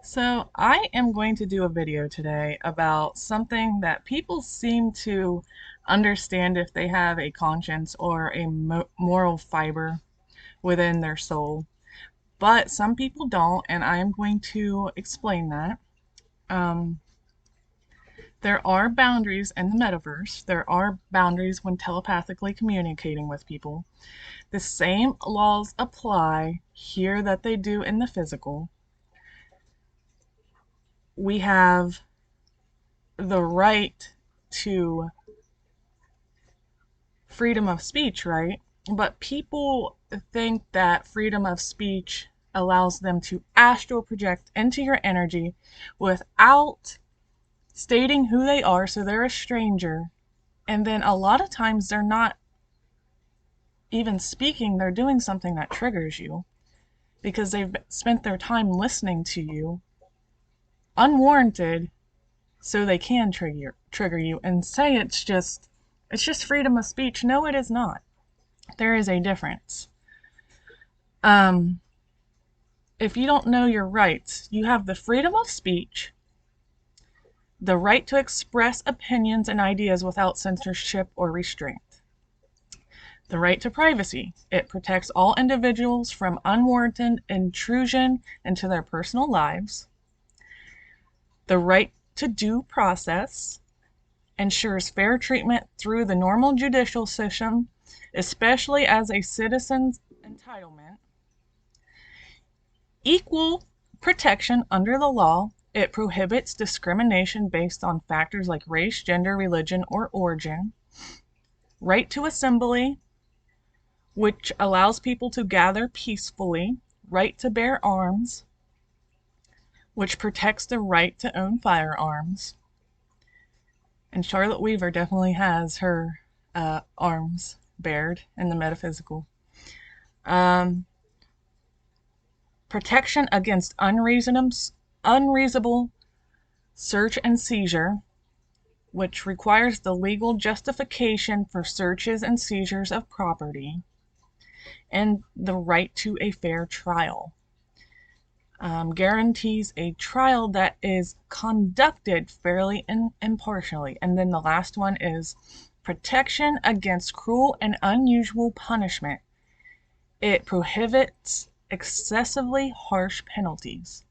So I am going to do a video today about something that people seem to understand if they have a conscience or a moral fiber within their soul, but some people don't, and I am going to explain that. Um, there are boundaries in the metaverse. There are boundaries when telepathically communicating with people. The same laws apply here that they do in the physical. We have the right to freedom of speech, right? But people think that freedom of speech allows them to astral project into your energy without stating who they are, so they're a stranger. And then a lot of times they're not even speaking, they're doing something that triggers you because they've spent their time listening to you unwarranted so they can trigger you and say it's just freedom of speech. No, it is not. There is a difference. Um, if you don't know your rights, you have the freedom of speech, the right to express opinions and ideas without censorship or restraint, the right to privacy. It protects all individuals from unwarranted intrusion into their personal lives. The right to due process ensures fair treatment through the normal judicial system, especially as a citizen's entitlement. Equal protection under the law. It prohibits discrimination based on factors like race, gender, religion, or origin. Right to assembly, which allows people to gather peacefully. Right to bear arms, which protects the right to own firearms. And Charlotte Weaver definitely has her arms bared in the metaphysical. Um, Protection against unreasonable search and seizure, which requires the legal justification for searches and seizures of property, and the right to a fair trial. Guarantees a trial that is conducted fairly and impartially. And then the last one is protection against cruel and unusual punishment. It prohibits excessively harsh penalties.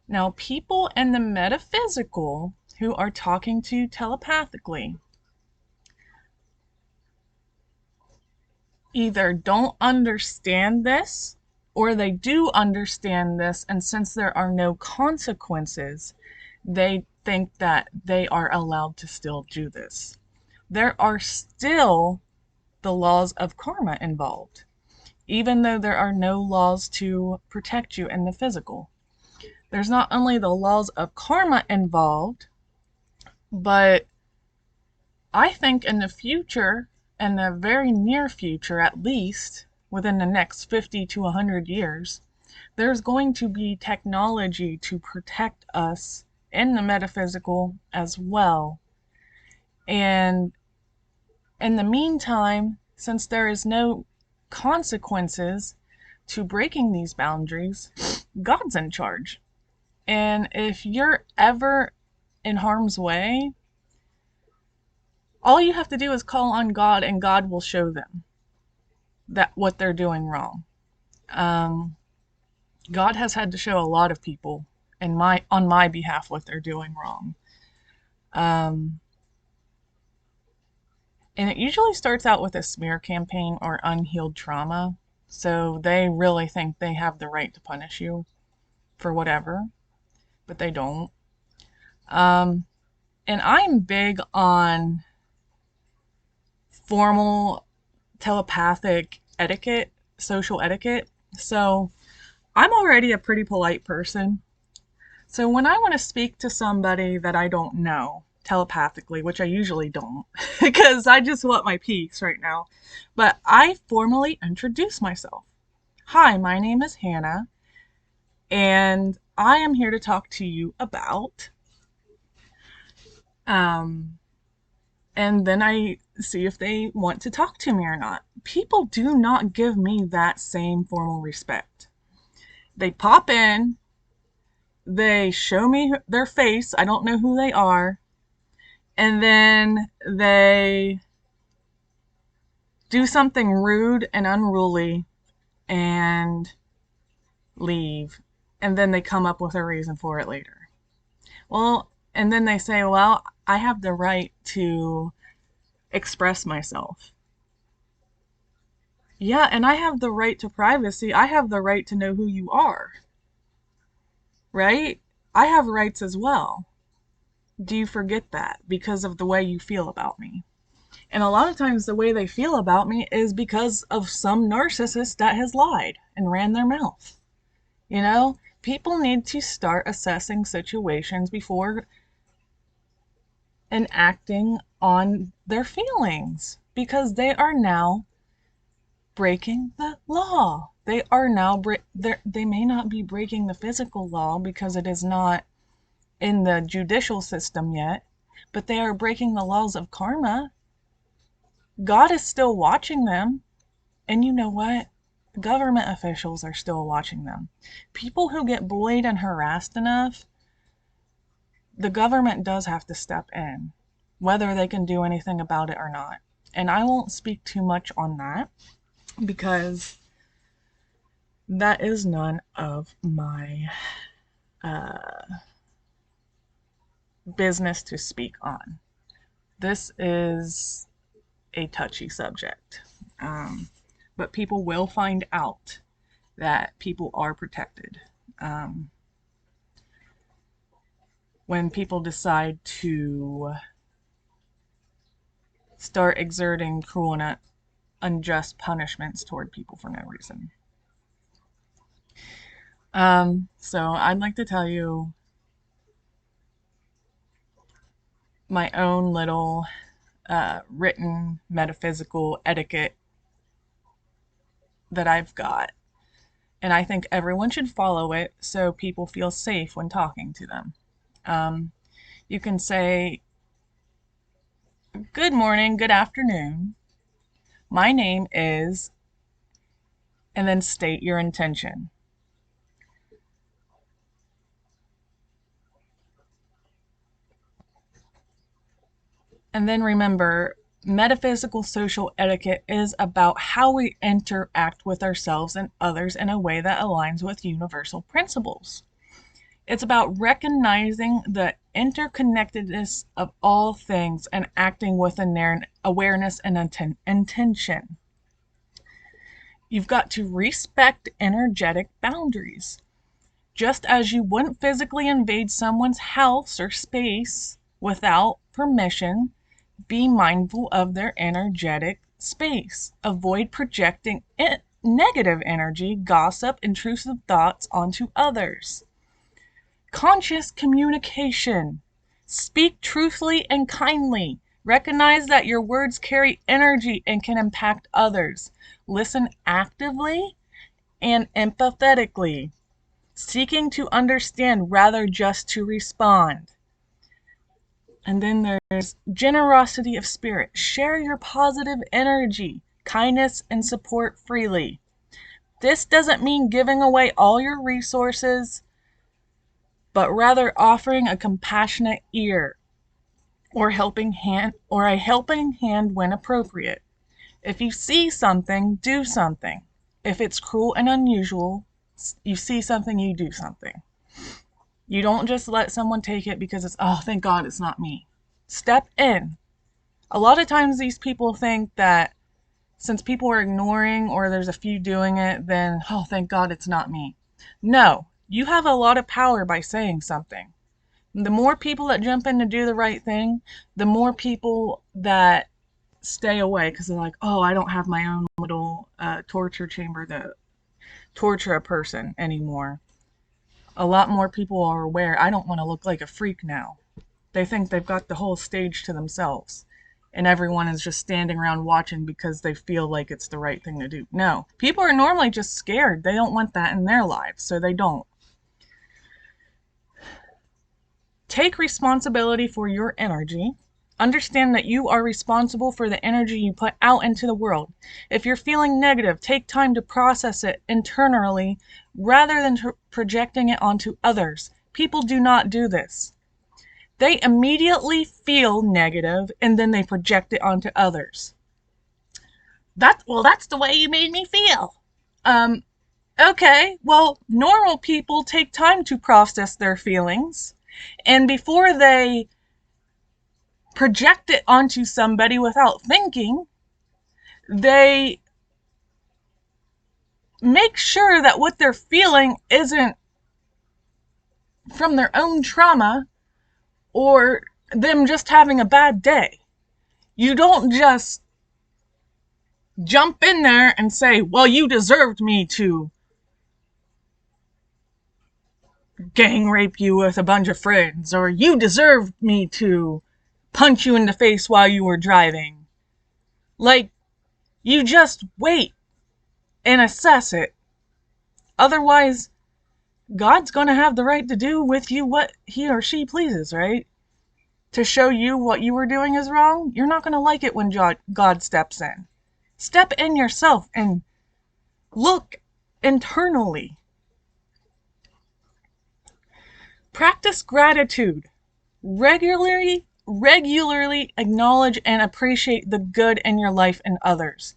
Now, people in the metaphysical who are talking to you telepathically either don't understand this or they do understand this, and since there are no consequences, they think that they are allowed to still do this. There are still the laws of karma involved, even though there are no laws to protect you in the physical. There's not only the laws of karma involved, but I think in the future, in the very near future at least, within the next 50 to 100 years, there's going to be technology to protect us in the metaphysical as well. And in the meantime, since there is no consequences to breaking these boundaries, God's in charge. And if you're ever in harm's way, all you have to do is call on God and God will show them that what they're doing wrong. God has had to show a lot of people on my behalf what they're doing wrong. Um, and it usually starts out with a smear campaign or unhealed trauma. So they really think they have the right to punish you for whatever, but they don't. And I'm big on formal telepathic etiquette, social etiquette. So I'm already a pretty polite person. So when I want to speak to somebody that I don't know telepathically, which I usually don't, because I just want my peace right now, but I formally introduce myself. Hi, my name is Hannah, and I am here to talk to you about, um, and then I see if they want to talk to me or not. People do not give me that same formal respect. They pop in, they show me their face, I don't know who they are, and then they do something rude and unruly and leave, and then they come up with a reason for it later. Well, and then they say, well, I have the right to express myself. Yeah, and I have the right to privacy. I have the right to know who you are, right? I have rights as well. Do you forget that because of the way you feel about me? And a lot of times the way they feel about me is because of some narcissist that has lied and ran their mouth. You know, people need to start assessing situations before enacting on their feelings because they are now breaking the law. They are now they may not be breaking the physical law because it is not in the judicial system yet, but they are breaking the laws of karma. God is still watching them. And you know what? Government officials are still watching them. People who get bullied and harassed enough, the government does have to step in, whether they can do anything about it or not. And I won't speak too much on that because that is none of my business to speak on. This is a touchy subject. But people will find out that people are protected. When people decide to start exerting cruel and unjust punishments toward people for no reason. So I'd like to tell you my own little written metaphysical etiquette that I've got. And I think everyone should follow it so people feel safe when talking to them. You can say, good morning, good afternoon. My name is, and then state your intention. And then remember, metaphysical social etiquette is about how we interact with ourselves and others in a way that aligns with universal principles. It's about recognizing the interconnectedness of all things and acting with awareness and intention. You've got to respect energetic boundaries. Just as you wouldn't physically invade someone's house or space without permission, be mindful of their energetic space. Avoid projecting negative energy, gossip, intrusive thoughts onto others. Conscious communication. Speak truthfully and kindly. Recognize that your words carry energy and can impact others. Listen actively and empathetically, seeking to understand rather just to respond. And then there's generosity of spirit. Share your positive energy, kindness, and support freely. This doesn't mean giving away all your resources, but rather offering a compassionate ear or a helping hand when appropriate. If you see something, do something. If it's cruel and unusual, you see something, you do something. You don't just let someone take it because it's, oh, thank God it's not me. Step in. A lot of times these people think that since people are ignoring or there's a few doing it, then, oh, thank God it's not me. No, you have a lot of power by saying something. The more people that jump in to do the right thing, the more people that stay away because they're like, oh, I don't have my own little torture chamber to torture a person anymore. A lot more people are aware, I don't want to look like a freak now. They think they've got the whole stage to themselves. And everyone is just standing around watching because they feel like it's the right thing to do. No, people are normally just scared. They don't want that in their lives, so they don't. Take responsibility for your energy. Understand that you are responsible for the energy you put out into the world. If you're feeling negative, take time to process it internally rather than projecting it onto others. people do not do this. They immediately feel negative and then they project it onto others. That's the way you made me feel. Okay, well, normal people take time to process their feelings, and before they project it onto somebody without thinking, they make sure that what they're feeling isn't from their own trauma or them just having a bad day. You don't just jump in there and say, well, you deserved me to gang rape you with a bunch of friends, or you deserved me to punch you in the face while you were driving. Like, you just wait and assess it. Otherwise, God's going to have the right to do with you what he or she pleases, right? To show you what you were doing is wrong. You're not going to like it when God steps in. Step in yourself and look internally. Practice gratitude. Regularly acknowledge and appreciate the good in your life and others.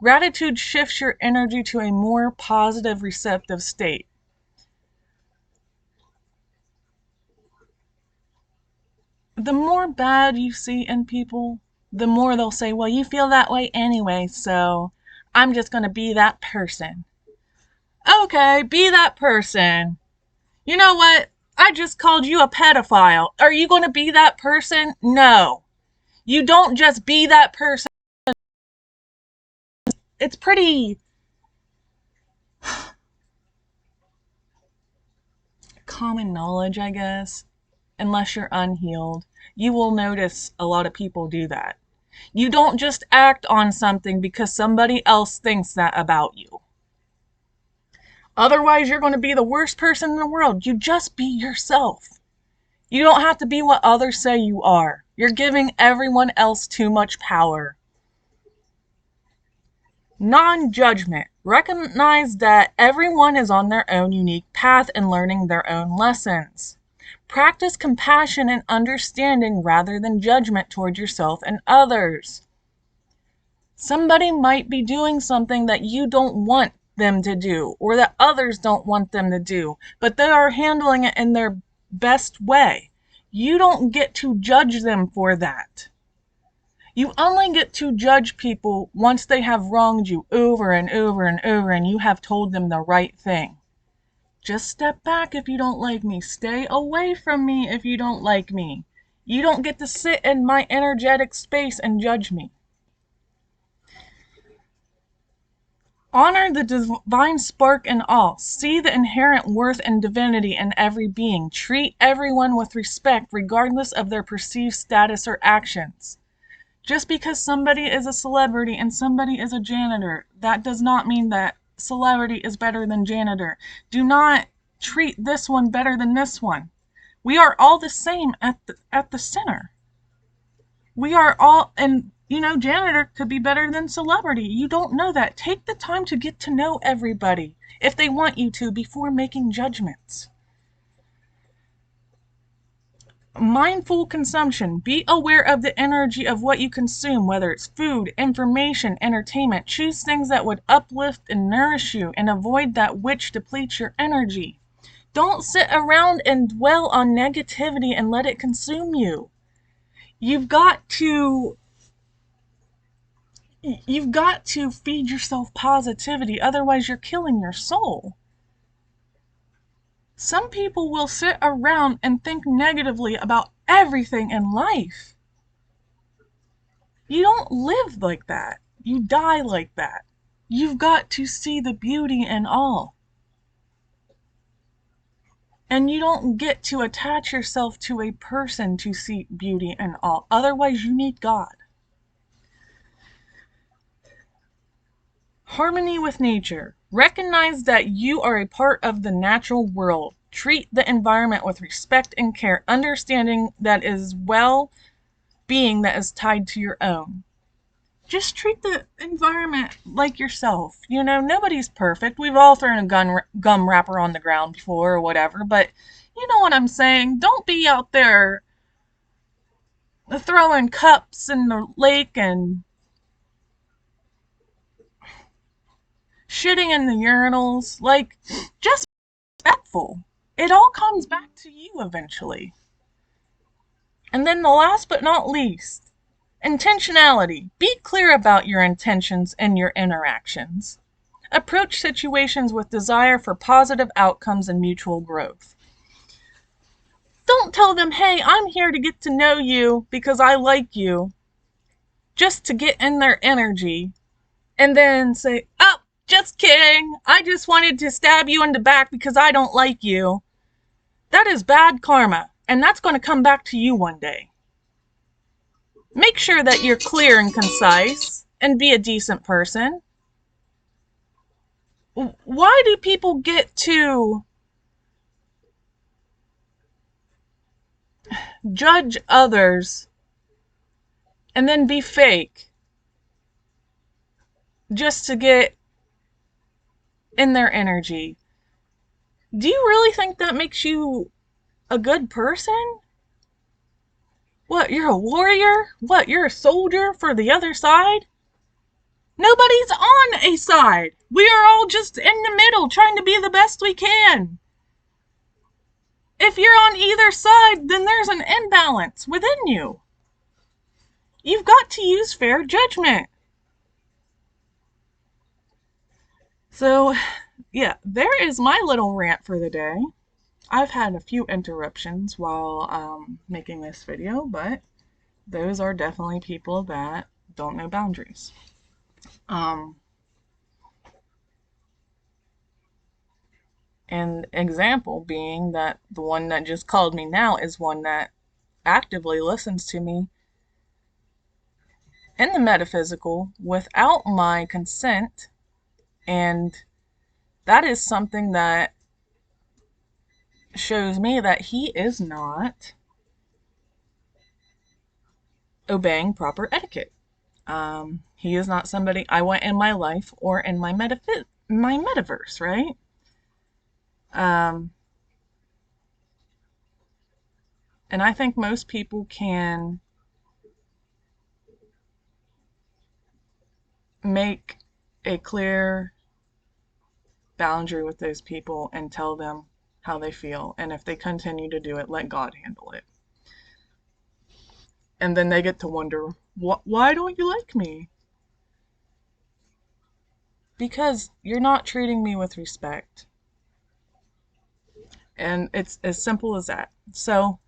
Gratitude shifts your energy to a more positive, receptive state. The more bad you see in people, the more they'll say, well, you feel that way anyway, so I'm just going to be that person. Okay, be that person. You know what? I just called you a pedophile. Are you going to be that person? No. You don't just be that person. It's pretty common knowledge, I guess, unless you're unhealed. You will notice a lot of people do that. You don't just act on something because somebody else thinks that about you. Otherwise, you're going to be the worst person in the world. You just be yourself. You don't have to be what others say you are. You're giving everyone else too much power. Non-judgment. Recognize that everyone is on their own unique path and learning their own lessons. Practice compassion and understanding rather than judgment toward yourself and others. Somebody might be doing something that you don't want them to do or that others don't want them to do, but they are handling it in their best way. You don't get to judge them for that. You only get to judge people once they have wronged you over and over and over and you have told them the right thing. Just step back if you don't like me. Stay away from me if you don't like me. You don't get to sit in my energetic space and judge me. Honor the divine spark in all. See the inherent worth and divinity in every being. Treat everyone with respect regardless of their perceived status or actions. Just because somebody is a celebrity and somebody is a janitor, that does not mean that celebrity is better than janitor. Do not treat this one better than this one. We are all the same at the center. We are all, and janitor could be better than celebrity. You don't know that. Take the time to get to know everybody if they want you to before making judgments. Mindful consumption. Be aware of the energy of what you consume, whether it's food, information, entertainment. Choose things that would uplift and nourish you and avoid that which depletes your energy. Don't sit around and dwell on negativity and let it consume you. You've got to feed yourself positivity, otherwise you're killing your soul. Some people will sit around and think negatively about everything in life. You don't live like that. You die like that. You've got to see the beauty in all. And you don't get to attach yourself to a person to see beauty in all. Otherwise, you need God. Harmony with nature. Recognize that you are a part of the natural world. Treat the environment with respect and care, understanding that is well-being that is tied to your own. just treat the environment like yourself. You know, nobody's perfect. We've all thrown a gum wrapper on the ground before or whatever, but you know what I'm saying? Don't be out there throwing cups in the lake and shitting in the urinals. Like, just be respectful. It all comes back to you eventually. And then the last but not least, intentionality. Be clear about your intentions and your interactions. Approach situations with desire for positive outcomes and mutual growth. Don't tell them, hey, I'm here to get to know you because I like you, just to get in their energy, and then say, oh, just kidding. I just wanted to stab you in the back because I don't like you. That is bad karma, and that's going to come back to you one day. Make sure that you're clear and concise and be a decent person. Why do people get to judge others and then be fake just to get in their energy? Do you really think that makes you a good person? What, you're a warrior? What, you're a soldier for the other side? Nobody's on a side. We are all just in the middle trying to be the best we can. If you're on either side, then there's an imbalance within you. You've got to use fair judgment. So, yeah, there is my little rant for the day. I've had a few interruptions while making this video, but those are definitely people that don't know boundaries. An example being that the one that just called me now is one that actively listens to me in the metaphysical without my consent, and that is something that shows me that he is not obeying proper etiquette. He is not somebody I want in my life or in my metaverse, right? Um, and I think most people can make a clear boundary with those people and tell them how they feel. And if they continue to do it, let God handle it. And then they get to wonder, why don't you like me? Because you're not treating me with respect. And it's as simple as that. So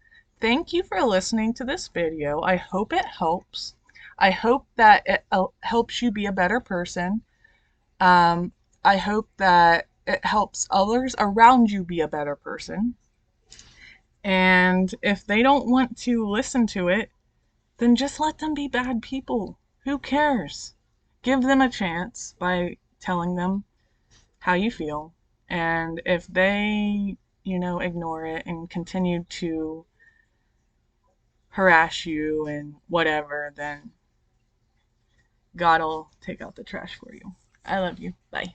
thank you for listening to this video. I hope it helps. I hope that it helps you be a better person. I hope that it helps others around you be a better person. And if they don't want to listen to it, then just let them be bad people. Who cares? Give them a chance by telling them how you feel. And if they, ignore it and continue to harass you and whatever, then God will take out the trash for you. I love you. Bye.